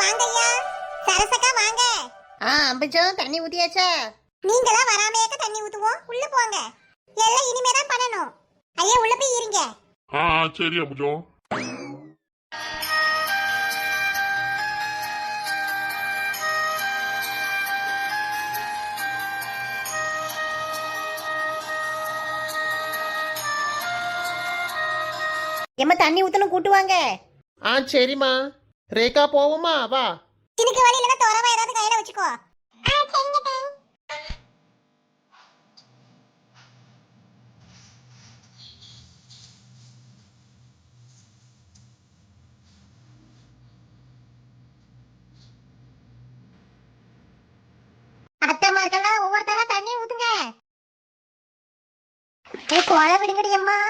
வாங்க ஐயா. சரசக்கா வாங்க. அம்பிச்சோம் தண்ணி ஊத்தியாச்சா? நீங்க தான் வராமையாக்க தண்ணி ஊத்துவோம். உள்ள போங்க. எல்லாம் இனிமே தான் பண்ணணும். ஐயா உள்ள போய் இருங்க. சரி அம்புஜம். எம்மா தண்ணி ஊத்தணும் கூட்டுவாங்க. சரிம்மா. ரேகா போவோமா? வா. இதுக்கு வழி இல்லனா தோரவா ஏதாவது கையில வச்சுக்கோ. சரிங்கடா. அத்தமார்களா ஒவ்வொருத்தரா தண்ணி ஊத்துங்க. கோல விடுங்கடி அம்மா.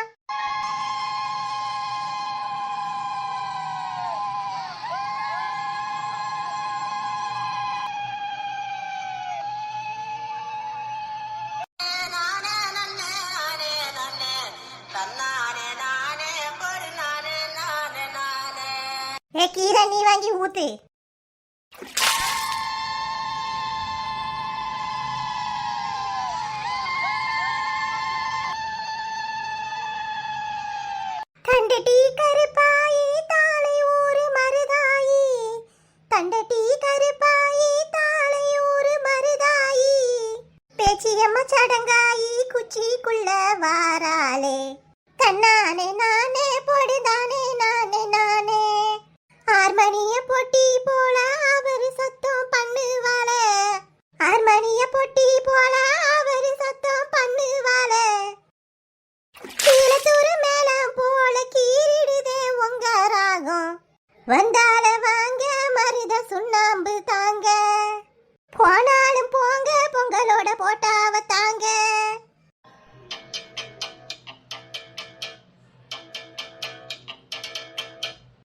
கீரை நீ வாங்கி ஊத்து. தண்டட்டி கருப்பாயி தாளை ஊரு மருதாயி, தண்டட்டி கருப்பாயி தாளை ஊரு மருதாயி, பேச்சியம்மா சடங்காயி குச்சிக்குள்ள வாராளே, தன்னானே நானே பொடுதானே நானே நானே, ஹார்மோனிய பொட்டி போல அவரு சத்தம் பண்ணுவாள, ஹார்மோனிய பொட்டி போல அவரு சத்தம் பண்ணுவாள, கீழத்தூரு மேளம் போல கீறிடுதே உங்க ராகம், வந்தால வாங்க மருத சுண்ணாம்பு தாங்க, போனாலும் போங்க பொங்கலோட போட்டாவ தாங்க.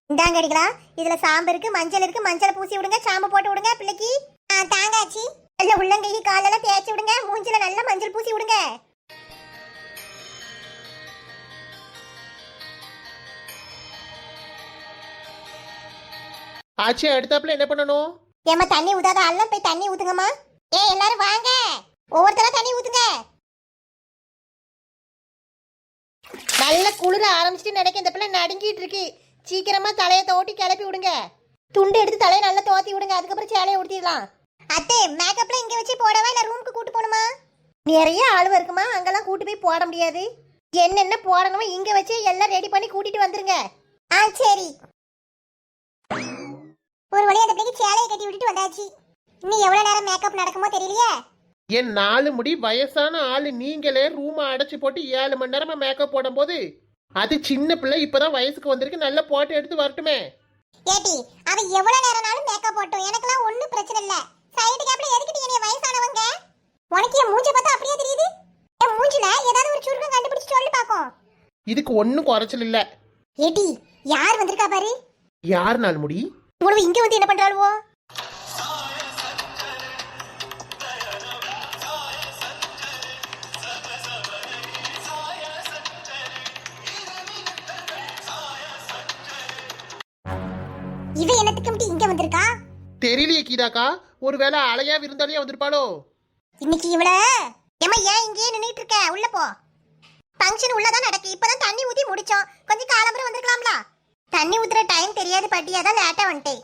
இந்தாங்க அடிக்கலாம். இதுல சாம்பு இருக்கு, மஞ்சள் இருக்கு. மஞ்சள் பூசி விடுங்க, சாம்பு போட்டு விடுங்க பிள்ளைக்கு. தாங்காச்சி. நல்ல உள்ளங்கை காலெல்லாம் தேய்ச்சி விடுங்க, மூஞ்சில நல்லா மஞ்சள் பூசி விடுங்க. ஆச்சி அடுத்தாப்புல என்ன பண்ணணும்? ஏமா தண்ணி ஊத்தாத அல்லம் போய் தண்ணி ஊத்துங்கம்மா. எல்லாரும் வாங்க, ஒவ்வொருத்தரா தண்ணி ஊத்துங்க. நல்ல குளிர ஆரம்பிச்சுட்டு நினைக்க இந்த பிள்ளை நடுங்கிட்டு இருக்கு. சீக்கிரமா தலையை தோட்டி கிளப்பி விடுங்க. துண்டு எடுத்து தலையை நல்லா தோத்தி விடுங்க. அதுக்கப்புறம் சேலையை உடுத்திடலாம். அத்தே மேக்கப்ல இங்க வச்சு போடவா இல்ல ரூமுக்கு கூட்டு போணுமா? நிறைய ஆளு இருக்குமா, அங்கெல்லாம் கூட்டு போய் போட முடியாது. என்னென்ன போடணுமோ இங்க வச்சு எல்லாம் ரெடி பண்ணி கூட்டிட்டு வந்துருங்க. சரி. ஒரு வழியா அந்த பிள்ளைக்கு சேலையை கட்டி விட்டுட்டு வந்தாச்சு. இன்னும் எவ்வளவு நேரம் மேக்கப் நடக்குமோ தெரியலையே. என் 4 முடி வயசான ஆளு நீங்களே ரூமை அடைச்சு போட்டு 7 மணி நேரமா மேக்கப் போடும் போது அது சின்ன பிள்ளை இப்பதான் வயசுக்கு வந்திருக்கு, நல்ல போட்டு எடுத்து வரட்டுமே. ஏட்டி அவ எவ்வளவு நேரம்னாலும் மேக்கப் போட்டும், எனக்கெல்லாம் ஒண்ணும் பிரச்சனை இல்ல. சைடு கேப்ல எதுக்கிட்டு என்னைய வயசானவங்க? உனக்கு என் மூஞ்ச பார்த்தா அப்படியே தெரியுது. என் மூஞ்சில ஏதாவது ஒரு சுருக்கம் கண்டுபிடிச்சு சொல்லி பாக்கும். இதுக்கு ஒன்னும் குறைச்சல் இல்ல. ஏட்டி யார் வந்திருக்கா பாரு. யார் 4 முடி? இவ்வளவு இங்க வந்து என்ன பண்றாளுவோ? இவ என்னத்துக்கு இங்க வந்திருக்கா? தெரியலையே கீதாக்கா, ஒருவேளை அலையா விருந்தாளியா வந்திருப்பாளோ? இன்னைக்கு இவள ஏமா ஏன் இங்கேயே நின்னுட்டு இருக்க? உள்ள போ. ஃபங்க்ஷன் உள்ளதான் நடக்கு. இப்பதான் தண்ணி ஊத்தி முடிச்சோம். கொஞ்சம் காலம்பரம் வந்திருக்கலாம்ல. தண்ணி ஊத்துற டைம் தெரியாது பாட்டி, அதான் லேட்டா வந்துட்டேன்.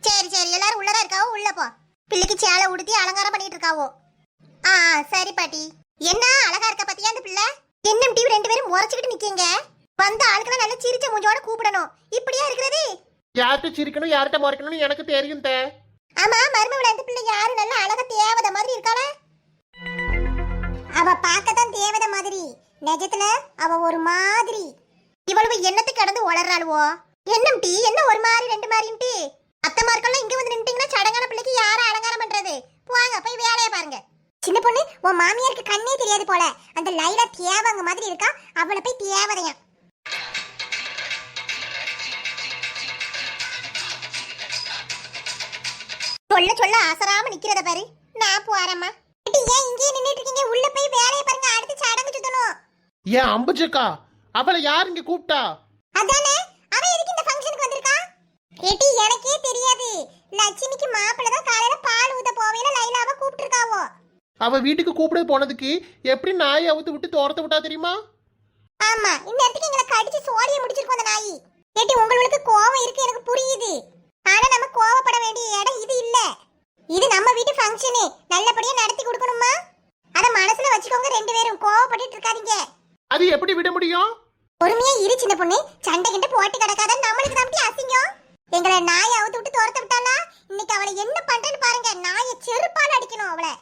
சரி சரி, எல்லாரும் உள்ளதான் இருக்காவோ, உள்ள போ. பிள்ளைக்கு சேலை உடுத்தி அலங்காரம் பண்ணிட்டு இருக்காவோ. சரி பாட்டி. என்ன அழகா இருக்க பாத்தியா அந்த பிள்ளை? என்ன டிவி 2 பேரும் முறைச்சுக்கிட்டு நிக்கீங்க? வந்த ஆளுக்கெல்லாம் நல்ல சிரிச்ச மூஞ்சோட கூப்பிடணும். இப்படியா இருக்கிறது? யார்கிட்ட சிரிக்கணும் யார்கிட்ட முறைக்கணும்னு எனக்கு தெரியும் தே. ஆமா மருமவள அந்த பிள்ளை யாரு நல்ல அழகா தேவதை மாதிரி இருக்காள? அவ பார்க்கதான் தேவதை மாதிரி, நிஜத்துல அவ ஒரு மாதிரி. இவ்வளவு என்னத்துக்கு கடந்து உளறாளுவோ? என்னம் டீ என்ன ஒரு மாதிரி 2 மாதிரின்ட்டு? அத்தமார்கள்லாம் இங்க வந்து நின்னுட்டீங்கன்னா சடங்கான பிள்ளைக்கு யார அலங்காரம் பண்றது? போங்க போய் வேலையை பாருங்க. சின்ன பொண்ணு உன் மாமியாருக்கு கண்ணே தெரியாது போல. அந்த லைலா தேவங்க மாதிரி இருக்கா, அவளை போய் தேவதையா. சொல்ல சொல்ல அசராம நிக்கிறத பாரு. நான் போறேம்மா. ஏன் இங்கே நின்னுட்டு இருக்கீங்க? உள்ள போய் வேலையை பாருங்க, அடுத்து சடங்கு சுத்தணும். ஏன் அம்புஜக்கா, அவளை யார் இங்க கூப்பிட்டா? அதானே அவ எதுக்கு இந்த ஃபங்க்ஷனுக்கு வந்திருக்கா? ஏட்டி எனக்கே தெரியாது. அவ வீட்டுக்கு கூப்பிட போனதுக்கு எப்படி நாயை அவுத்து விட்டு தோரத்தை விட்டா தெரியுமா? ஆமா, இந்நேரத்துக்கு எங்களை கடிச்சு சோழியை முடிச்சிருக்கோம் அந்த நாய். ஏட்டி உங்களுக்கு கோவம் இருக்கு எனக்கு புரியுது. ஆனா நம்ம கோவப்பட வேண்டிய இடம் இது இல்ல. இது நம்ம வீட்டு ஃபங்க்ஷனு, நல்லபடியா நடத்தி கொடுக்கணுமா? அத மனசுல வச்சுக்கோங்க, ரெண்டு பேரும் கோவப்பட்டுட்டு இருக்காதீங்க. அது எப்படி விட முடியும்? பொறுமையா இரு சின்ன பொண்ணு, சண்டை கிட்ட போட்டு கிடக்காத, நம்மளுக்கு தான் அசிங்கம். எங்களை நாயை அவுத்து விட்டு துரத்த விட்டாளா? இன்னைக்கு அவளை என்ன பண்றேன்னு பாருங்க, நாயை செருப்பால அடிக்கணும் அவளை.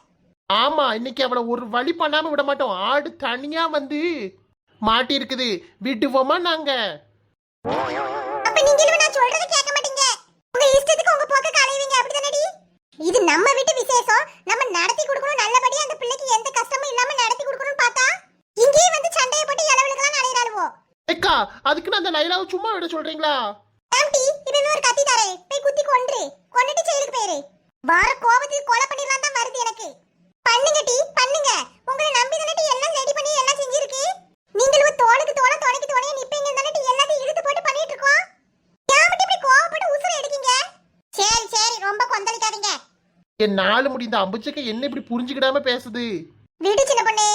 ஆமா, இன்னைக்கு அவளை ஒரு வழி பண்ணாம விட மாட்டோம். ஆடு தனியா வந்து மாட்டி இருக்குது, விட்டுவோமா நாங்க? அப்ப நீங்க நான் சொல்றதை கேட்க மாட்டீங்க, உங்க இஷ்டத்துக்கு உங்க போக்க களைவீங்க, அப்படிதானடி? இது நம்ம வீட்டு விசேஷம், நம்ம நடத்தி கொடுக்கணும், நல்லபடியா அந்த பிள்ளைக்கு எந்த கஷ்டமும் இல்லாம நடத்தி கொடுக்கணும்னு பார்த்தா இங்கேயே வந்து சண்டையை போட்டு இளவலுக்கெல்லாம் நடையிறாளுவோ. ஏக்கா, அதுக்குன்னு அந்த லைலாவை சும்மா விட சொல்றீங்களா? ஆம்டி, இது ஒரு கத்தி தரே, போய் குத்தி கொன்னுட்டு ஜெயிலுக்கு போயிரு. வார கோபத்துக்கு கொலை பண்ணிடலாம் தான் வருது எனக்கு. பண்ணுங்க டி, பண்ணுங்க. உங்களை நம்பி தானே எல்லாம் ரெடி பண்ணி எல்லாம் செஞ்சிருக்கு. நீங்களும் தோளுக்கு தோள துணைக்கு துணையா நிப்பீங்க தானே எல்லாத்தையும் இழுத்து போட்டு பண்ணிட்டு இருக்கோம். ஏன் மட்டும் இப்படி கோவப்பட்டு உசுர எடுக்கீங்க? சரி சரி, ரொம்ப கொந்தளிக்காதீங்க. என் நாலு முடி இந்த அம்புச்சக்க என்ன இப்படி புரிஞ்சுக்கிடாம பேசுது? வீடு சின்ன பொண்ணு,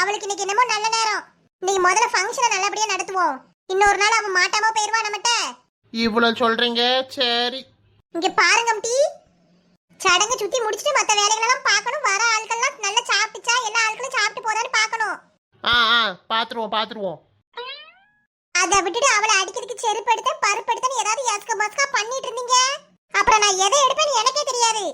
அவளுக்கு இன்னைக்கு என்னமோ நல்ல நேரம். நீங்க முதல்ல ஃபங்க்ஷனை நல்லபடியா நடத்துவோம். இன்னொரு நாள் அவன் மாட்டாம போயிருவா நம்மகிட்ட. இவ்வளவு சொல்றீங்க, சரி. இங்க பாருங்க டி, சடங்கு சுத்தி முடிச்சிட்டு மத்த வேலைகளெல்லாம் பார்க்கணும். வர ஆட்கள்லாம் நல்லா சாப்பிட்டுச்சா, எல்லா ஆட்களும் சாப்பிட்டு போறான்னு பார்க்கணும். பாத்துருவோம். அதை விட்டுட்டு அவளை அடிக்கிறதுக்கு செருப்பு எடுத்த பருப்பு எடுத்தன்னு ஏதாவது யாஸ்க மாஸ்கா பண்ணிட்டு இருந்தீங்க, அப்புறம் நான் எதை எடுப்பேன்னு எனக்கே தெரியாது.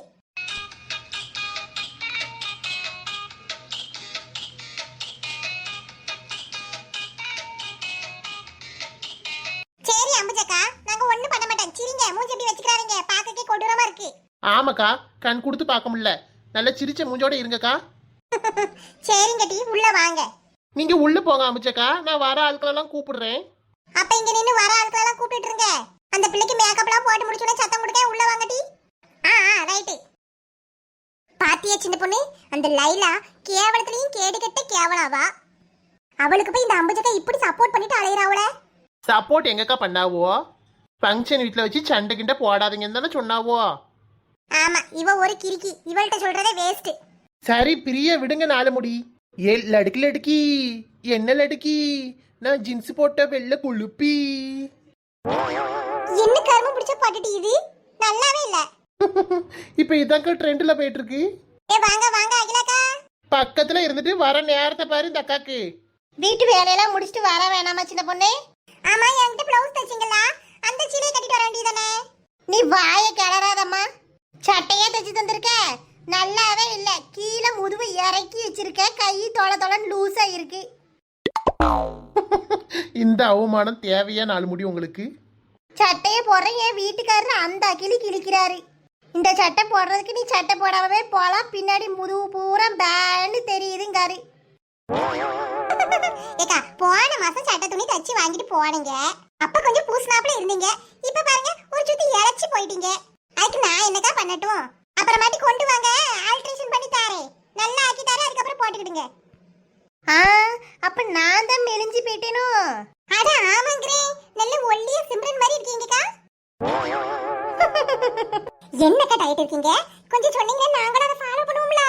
சரி அம்புஜக்கா, நாங்க ஒண்ணும் பண்ண மாட்டோம். சிரிங்க, மூஞ்சி எப்படி வச்சுக்கிறாருங்க, பார்க்கவே கொடூரமா இருக்கு. ஆமாக்கா, கண் கொடுத்து பார்க்க முடியல. நல்ல சிரிச்ச மூஞ்சோட இருங்கக்கா. சரிங்க டி, உள்ள வாங்க. நீங்க உள்ள போங்க அமிச்சக்கா, நான் வர ஆட்களெல்லாம் கூப்பிடுறேன். அப்ப இங்க நின்னு வர ஆட்களெல்லாம் கூப்பிட்டு இருங்க. அந்த பிள்ளைக்கு மேக்கப்லாம் போட்டு முடிச்சோனே சத்தம் கொடுக்க உள்ள வாங்க டி. ரைட். பாத்தியா சின்ன பொண்ணு, அந்த லைலா கேவலத்துலயும் கேடு கெட்ட கேவலாவா. அவளுக்கு போய் இந்த அம்புஜக்கா இப்படி சப்போர்ட் பண்ணிட்டு அலையறாவளே. சப்போர்ட் எங்கக்கா பண்ணாவோ? ஃபங்க்ஷன் வீட்ல வச்சு சண்டை கிண்ட போடாதீங்கன்னு தானே சொன்னாவோ. ஆமா, இவ ஒரு கிறுக்கி, இவள்கிட்ட சொல்றதே வேஸ்ட். சரி பிரிய விடுங்க நாலு முடி. ஏ லடுக்கு லடுக்கி, என்ன லடுக்கி, நான் ஜீன்ஸ் போட்ட வெள்ள குளுப்பி. என்ன கரும பிடிச்ச பாட்டுடி இது, நல்லாவே இல்ல. இப்ப இதாங்க ட்ரெண்ட்ல போயிட்டு இருக்கு. வாங்க வாங்க அகிலாக்கா. பக்கத்துல இருந்துட்டு வர நேரத்தை பாரு இந்த அக்காக்கு. வீட்டு வேலையெல்லாம் முடிச்சிட்டு வர வேணாமா சின்ன பொண்ணு? ஆமா, என்கிட்ட ப்ளவுஸ் தச்சிங்களா, அந்த சீலையை கட்டிட்டு வர வேண்டியதானே. நீ வாய கிளறாதம்மா, சட்டையே தச்சு தந்திருக்க, நல்லாவே இல்ல. கீழே முதுகு இறக்கி வச்சிருக்க, கை தொலை தொலைன்னு லூஸா இருக்கு. இந்த அவமானம் தேவையா நாலு முடி உங்களுக்கு? சட்டையை போடுற என் வீட்டுக்காரர் அந்த கிளி கிழிக்கிறாரு. இந்த சட்டை போடுறதுக்கு நீ சட்டை போடாமவே போலாம், பின்னாடி முதுகு பூரா பேன்னு தெரியுதுங்காரு. ஏக்கா, போன மாசம் சட்டை துணி தச்சு வாங்கிட்டு போனீங்க, அப்ப கொஞ்சம் பூசினாப்புல இருந்தீங்க. இப்ப பாருங்க ஒரு சுத்தி இழைச்சி போயிட்டீங்க. அதுக்கு நான் என்னக்கா பண்ணட்டும்? அப்புறமாட்டி கொண்டு வாங்க, ஆல்ட்ரேஷன் பண்ணி தாரேன், நல்லா ஆக்கி தாரேன், அதுக்கப்புறம் போட்டுக்கிடுங்க. அப்ப நான் தான் மெலிஞ்சு போயிட்டேனோ? அட ஆமாங்கறே, நல்ல ஒல்லிய சிம்ரன் மாதிரி இருக்கீங்கக்கா. என்னக்கா டயட் இருக்கீங்க, கொஞ்சம் சொன்னீங்கன்னா நாங்களும் அதை ஃபாலோ பண்ணுவோம்ல.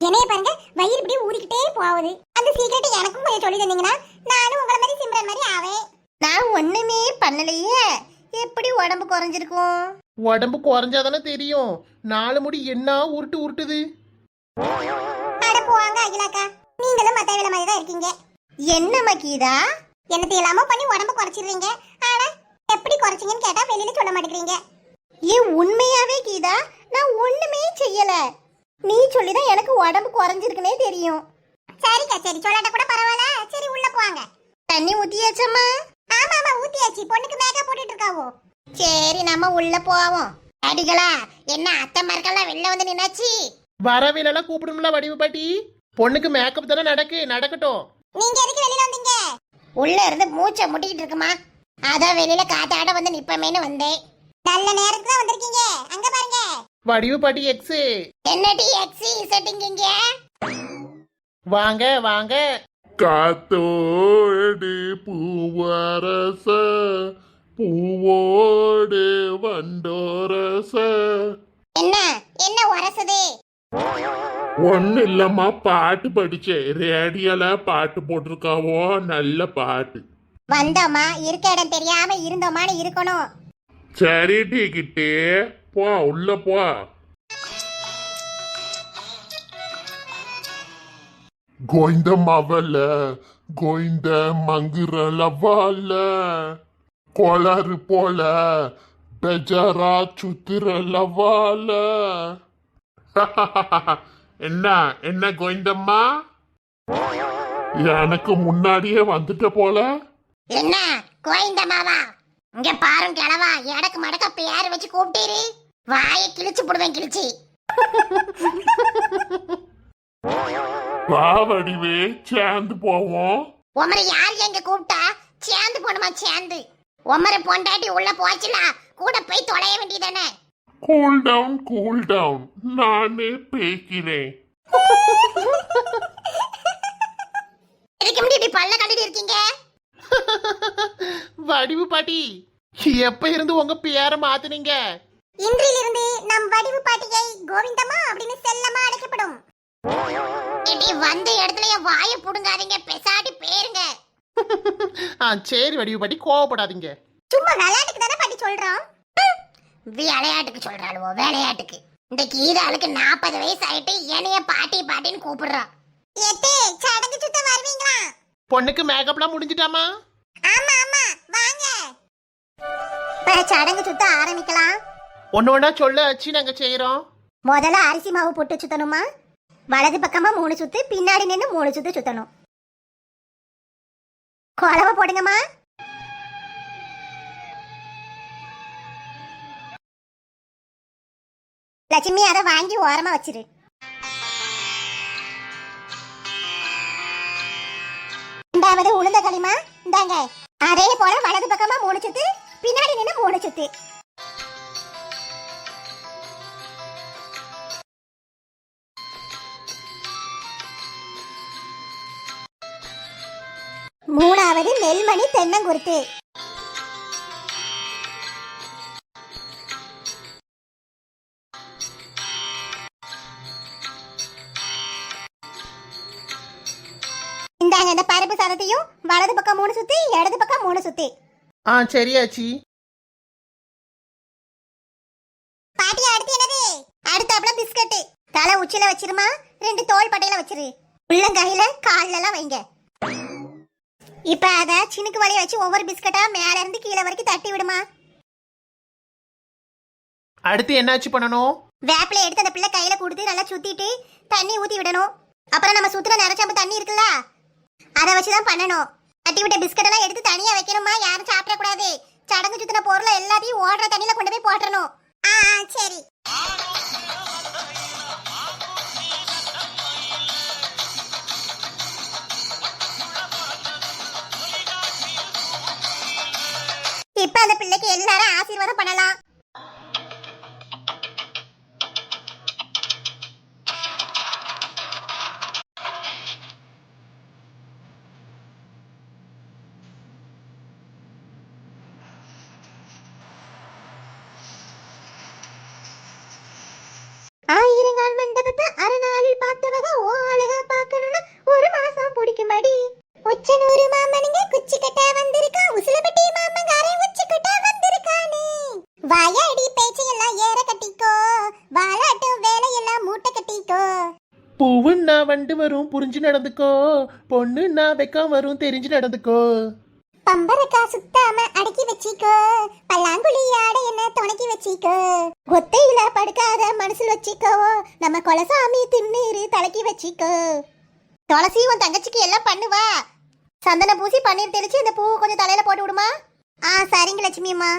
என்னைய பாருங்க, வயிறு இப்படி ஊறிக்கிட்டே போகுது. அந்த சீக்கிரட்டை எனக்கும் கொஞ்சம் சொல்லி தந்தீங்கன்னா நானும் உங்களை மாதிரி சிம்ரன் மாதிரி ஆவேன். நான் ஒண்ணுமே பண்ணலையே, எப்படி உடம்பு குறைஞ்சிருக்கும்? உடம்பு குறைஞ்சாதானே தெரியும். நாலு முடி என்ன உருட்டு உருட்டுது. அட போவாங்க அகிலாக்கா, நீங்களும் மத்த வேலை மாதிரி தான் இருக்கீங்க. என்ன மக்கீதா, என்னத்தை எல்லாமோ பண்ணி உடம்பு குறைச்சிடுறீங்க, ஆனா எப்படி குறைச்சிங்கன்னு கேட்டா வெளியில சொல்ல மாட்டேங்கிறீங்க. ஏன் உண்மையாவே கீதா, நான் ஒண்ணுமே செய்யல. நீ சொல்லிதான் எனக்கு உடம்பு குறைஞ்சிருக்குனே தெரியும். சரிக்கா சரி, சொல்லாட்ட கூட பரவாயில்ல. சரி உள்ள போவாங்க. தண்ணி ஊத்தியாச்சம்மா? ஆமா ஆமா ஊத்தியாச்சு, பொண்ணுக்கு மேக்கப் போட்டுட்டு இருக்காவோ. சரி நம்ம உள்ள போவோம். அடிகளா, என்ன அத்தை மரக்கெல்லாம் வெளில வந்து நின்னாச்சு? வரவேலெல்லாம் கூப்பிடும்ல வடிவு பாட்டி. பொண்ணுக்கு மேக்கப் தானே நடக்கட்டும். நீங்க எதுக்கு வெளியில வந்தீங்க? உள்ள இருந்து மூச்சை முட்டிக்கிட்டு இருக்குமா, அதான் வெளியில காத்தாட வந்து நிப்பமேன்னு வந்தேன். நல்ல நேரத்துக்கு தான் வந்திருக்கீங்க. அங்க பாருங்க, வடிவு பாட்டி எக்ஸ். என்னடி எக்ஸி செட்டிங்க? வாங்க வாங்க. காத்தோடு பூவரச, பூவோடு வண்டோரச. என்ன என்ன உரசுது? ஒன்னும் இல்லம்மா, பாட்டு படிச்சேன். ரேடியோல பாட்டு போட்டிருக்காவோ, நல்ல பாட்டு. வந்தோமா இருக்க இடம் தெரியாம இருந்தோமான்னு இருக்கணும். சரி டீக்கிட்டு போ, உள்ள போ. கோவிந்த மவல கோவிந்த மங்குரலவால கோளாறு போல பெஜரா சுத்திரலவால. என்ன என்ன கோவிந்தம்மா, எனக்கு முன்னாடியே வந்துட்ட போல. என்ன கோயந்தமாவா? இங்க பாருங்க கிழவா, எடக்கு மடக்க பேர் வச்சு கூப்பிட்டீரு, வாயை கிழிச்சு போடுவேன் கிழிச்சு. வா வடிவே, சேர்ந்து போவோம். உமரை யார் எங்க கூப்பிட்டா? சேர்ந்து போணுமா? சேர்ந்து உமரை பொண்டாட்டி உள்ள போச்சுல, கூட போய் தொலைய வேண்டியதானே. கூல் டவுன், நானே பேக்கிறேன். இதுக்கு முன்னாடி இப்படி பல்ல கட்டிட்டு இருக்கீங்க? வடிவு பாட்டி, எப்ப இருந்து உங்க பேரை மாத்துனீங்க? இன்றிலிருந்து நம் வடிவு பாட்டியை கோவிந்தம்மா அப்படின்னு செல்லமா அழைக்கப்படும். இடி வந்த இடத்துல என் வாயை புடுங்காதீங்க, பெசாட்டி பேருங்க. சரி வடிவு பாட்டி, கோவப்படாதீங்க. சும்மா விளையாட்டுக்கு தானே பாட்டி சொல்றோம். விளையாட்டுக்கு சொல்றாளுவோ, விளையாட்டுக்கு. இந்த கீதாளுக்கு 40 வயசு ஆயிட்டு என்னைய பாட்டி பாட்டின்னு கூப்பிடுறான். எத்தே சடங்கு சுத்த வருவீங்களா? பொண்ணுக்கு மேக்கப்லாம் முடிஞ்சிட்டாமா? ஆமா ஆமா வாங்க. இப்ப சடங்கு சுத்த ஆரம்பிக்கலாம். ஒண்ணு ஒண்ணா சொல்ல வச்சு நாங்க செய்யறோம். முதல்ல அரிசி மாவு போட்டு சுத்தணுமா? வலது பக்கமா 3 சுத்து, பின்னாடி நின்று 3 சுத்து சுத்தணும். குழவை போடுங்கம்மா. லட்சுமி அதை வாங்கி ஓரமா வச்சிரு. ரெண்டாவது உளுந்த களிமா இந்தாங்க. அதே போல வலது பக்கமா 3 சுத்து, பின்னாடி நின்று 3 சுத்து. மூணாவது நெல்மணி தென்னங்குருத்து. இந்தாங்க இந்த பருப்பு சாதத்தையும் வலது பக்கம் 3 சுத்தி, இடது பக்கம் 3 சுத்தி. சரியாச்சி. பாட்டி அடுத்து என்னது? அடுத்தாப்புல பிஸ்கட். தலை உச்சில வச்சிருமா, 2 தோல் பட்டையில வச்சிரு. உள்ளங்கையில கால்ல எல்லாம் வைங்க. இப்ப அத சினுக்கு வழிய வச்சு ஒவ்வொரு பிஸ்கட்டா மேல இருந்து கீழே வரைக்கும் தட்டி விடுமா. அடுத்து என்னாச்சு பண்ணணும்? வேப்பில எடுத்து அந்த பிள்ளை கையில கொடுத்து நல்லா சுத்திட்டு தண்ணி ஊத்தி விடணும். அப்புறம் நம்ம சுத்துற நிறச்சாம்பு தண்ணி இருக்குல்ல, அதை வச்சுதான் பண்ணணும். தட்டி விட்ட பிஸ்கட் எல்லாம் எடுத்து தனியா வைக்கணுமா, யாரும் சாப்பிட கூடாது. சடங்கு சுத்தின பொருளை எல்லாத்தையும் ஓடுற தண்ணியில கொண்டு போய் போட்டுறணும். சரி. இப்ப அந்த பிள்ளைக்கு எல்லாரும் ஆசீர்வாதம் பண்ணலாம். ஆயிரங்கால் மண்டபத்தை அரைநாளில் பார்த்தவக ஓ அழகா பார்க்கணும்னா 1 மாசம் பிடிக்குமடி. உச்சனூரு மாமனுங்க குச்சி கட்ட வந்திருக்கா, உசிலப்பட்டி மாமங்காரே உச்சி கட்ட வந்திருக்கானே. வாயாடி பேச்சையெல்லாம் ஏற கட்டிக்கோ, வாலாட்டும் வேலையெல்லாம் மூட்டை கட்டிக்கோ. பூவுன்னா வண்டு வரும் புரிஞ்சு நடந்துக்கோ, பொண்ணுன்னா வெக்கம் வரும் தெரிஞ்சு நடந்துக்கோ. பம்பரக்கா சுத்தாம அடக்கி வச்சிக்கோ, பல்லாங்குழி ஆடை என்ன துணக்கி வச்சிக்கோ. ஒத்தையில படுக்காத மனசுல வச்சிக்கோ, நம்ம கொலசாமி திண்ணீரு தலைக்கி வச்சிக்கோ. துளசி உன் தங்கச்சிக்கு எல்லாம் பண்ணுவா. சந்தன பூசி பன்னீர் தெளிச்சு இந்த பூ கொஞ்சம் தலையில போட்டு விடுமா. சரிங்க லட்சுமி அம்மா.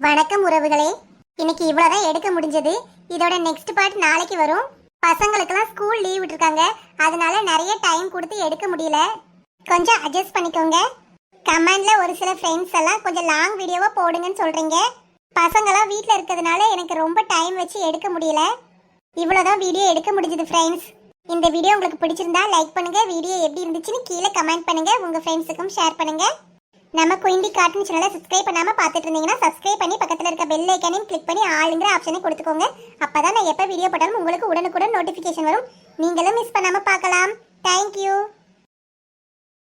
வணக்கம் உறவுகளே. இன்னைக்கு இவ்வளவுதான் எடுக்க முடிஞ்சது. இதோட நெக்ஸ்ட் பார்ட் நாளைக்கு வரும். பசங்களுக்கெல்லாம் ஸ்கூல் லீவ் விட்டுருக்காங்க, அதனால நிறைய டைம் கொடுத்து எடுக்க முடியல. கொஞ்சம் அட்ஜஸ்ட் பண்ணிக்கோங்க. கமெண்ட்ல ஒரு சில ஃப்ரெண்ட்ஸ் எல்லாம் கொஞ்சம் லாங் வீடியோவா போடுங்கன்னு சொல்றீங்க. பசங்களாம் வீட்டில் இருக்கிறதுனால எனக்கு ரொம்ப டைம் வச்சு எடுக்க முடியல. இவ்வளோதான் வீடியோ எடுக்க முடிஞ்சது ஃப்ரெண்ட்ஸ். இந்த வீடியோ உங்களுக்கு பிடிச்சிருந்தா லைக் பண்ணுங்க. வீடியோ எப்படி இருந்துச்சுன்னு கீழே கமெண்ட் பண்ணுங்க. உங்க ஃப்ரெண்ட்ஸுக்கும் ஷேர் பண்ணுங்க. நம்ம குயின்டி கார்ட்டூன் சேனலை சப்ஸ்கிரைப் பண்ணாம பார்த்துட்டு இருந்தீங்கன்னா சப்ஸ்கிரைப் பண்ணி பக்கத்தில் இருக்க பெல் ஐக்கானையும் கிளிக் பண்ணி ஆளுங்கிற ஆப்ஷனை கொடுத்துக்கோங்க. அப்பதான் நான் எப்போ வீடியோ போட்டாலும் உங்களுக்கு உடனுக்குடன் நோட்டிஃபிகேஷன் வரும். நீங்களும் மிஸ் பண்ணாம பார்க்கலாம். தேங்க்யூ.